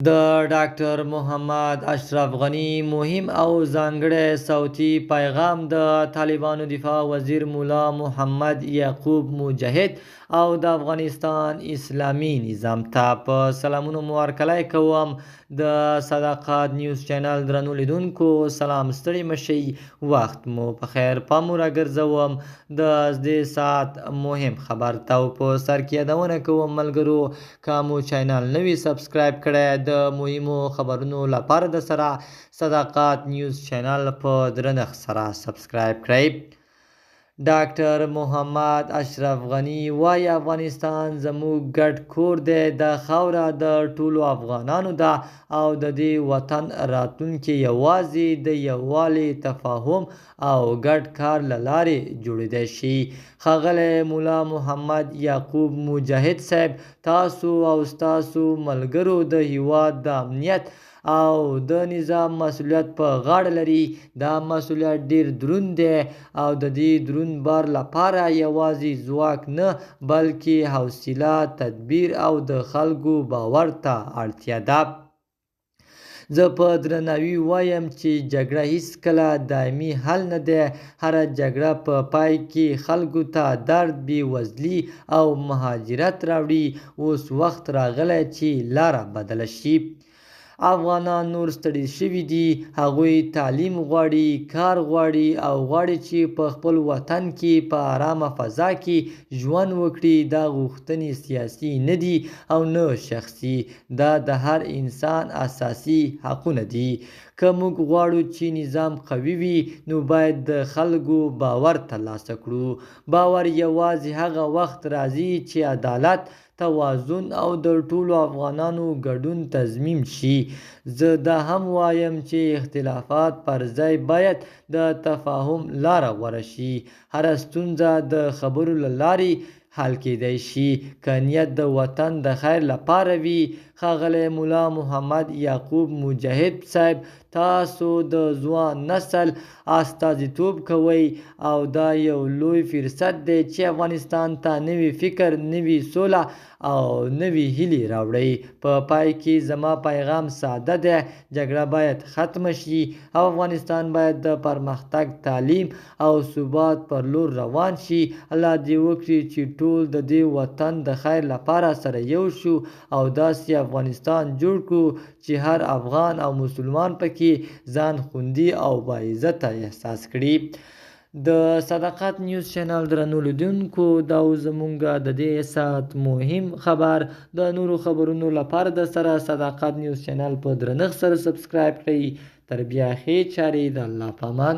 د ډاکټر محمد اشرف غني مهم او ځانګړی صوتي پیغام د طالبانو دفاع وزیر مولا محمد یعقوب مجاهد او د افغانستان اسلامي نظام ته په سلامونو مو هرکلی کوم. د صداقت نیوز چینل درنو لیدونکو سلام، ستړي مشئ، وخت مو په خیر. پام مو راګرځوم د دې ساعت مهم خبر ته په سر کې یادونه کوم ملګرو، که مو چینل نوی سبسکرایب کړی د مهمو خبرونو لپاره د سره صداقت نیوز چینل په درنښت سره سبسکرایب کړئ. ډاکټر محمد اشرف غني وایي افغانستان زموږ ګډ کور دی، دا خاوره د ټولو افغانانو ده او د دې وطن راتلونکی یوازې د یووالي، تفاهم او ګډ کار له لارې جوړېدای شي. ښاغلی مولا محمد یعقوب مجاهد صاحب، تاسو او ستاسو ملګرو د هیواد د امنیت او د نظام مسؤلیت په غاړه لري. دا مسؤلیت ډیر دروند دی او د دې دروند بار لپاره یوازې ځواک نه بلکې حوصله، تدبیر او د خلکو باور ته اړتیا ده. زه په درناوي وایم چې جګړه هیڅکله دایمي حل نه دی. هره جګړه په پای کې خلکو ته درد، بېوزلي او مهاجرت راوړي. اوس وخت راغلی چې لاره بدله شي. افغانان نور ستړي شوي دي، هغوی تعلیم غواړي، کار غواړي او غواړي چې په خپل وطن کې په آرامه فضا کې ژوند وکړي. دا غوښتنې سیاسي نه دي او نه شخصي، دا د هر انسان اساسي حقونه دي. که موږ غواړو چې نظام قوي وي نو باید د خلکو باور ترلاسه کړو. باور یوازې هغه وخت راځي چې عدالت، توازن او د ټولو افغانانو ګډون تضمین شي. زه دا هم وایم چې اختلافات پر ځای باید د تفاهم لاره غوره شي. هره ستونزه د خبرو له لارې حل کېدای شي که نیت د وطن د خیر لپاره وي. ښاغلی مولا محمد یعقوب مجاهد صاحب، تاسو د ځوان نسل استازیتوب کوئ او دا یو لوی فرصت دی چې افغانستان ته نوی فکر، نوی سوله او نوی هیلې راوړئ. په پای کې زما پیغام ساده دی، جګړه باید ختمه شي او افغانستان باید د پرمختګ، تعلیم او ثبات پر لور روان شي. الله دې وکړي چې ټول د دې وطن د خیر لپاره سره یو شو او داسې افغانستان جوړ کړو چې هر افغان او مسلمان پکې ځان خوندي او باعزته احساس کړي. د صداقت نیوز چینل درنو لیدونکو، دا زموږ د دې ساعت مهم خبر. د نورو خبرونو لپاره د سره صداقت نیوز چینل په درنښت سره سبسکرایب کړئ. تر بیا ښې چارې، د الله په امان.